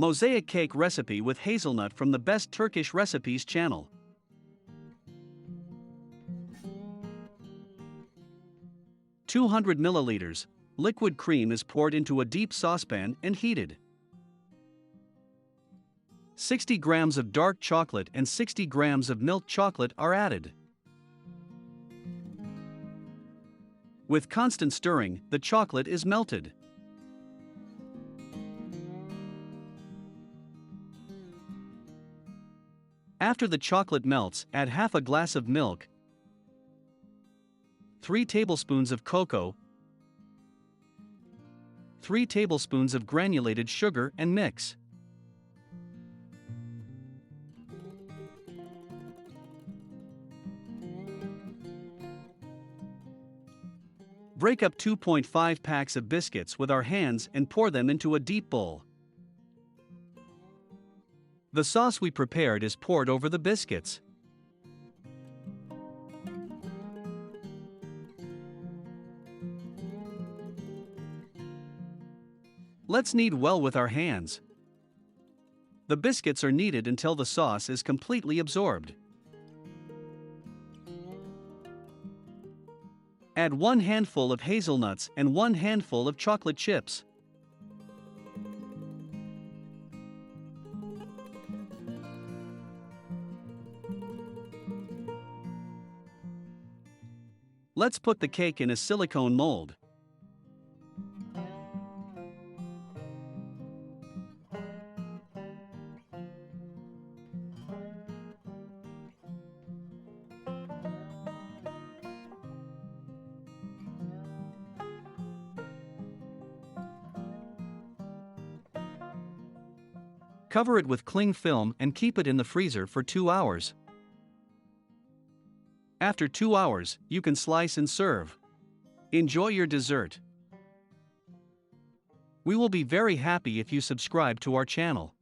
Mosaic cake recipe with hazelnut from the Best Turkish Recipes channel. "200 milliliters, liquid cream is poured into a deep saucepan and heated. 60 grams of dark chocolate and 60 grams of milk chocolate are added. With constant stirring, the chocolate is melted. After the chocolate melts, add half a glass of milk, 3 tablespoons of cocoa, 3 tablespoons of granulated sugar and mix. Break up 2.5 packs of biscuits with our hands and pour them into a deep bowl. The sauce we prepared is poured over the biscuits. Let's knead well with our hands. The biscuits are kneaded until the sauce is completely absorbed. Add 1 handful of hazelnuts and 1 handful of chocolate chips. Let's put the cake in a silicone mold. Cover it with cling film and keep it in the freezer for 2 hours. After 2 hours, you can slice and serve. Enjoy your dessert. We will be very happy if you subscribe to our channel.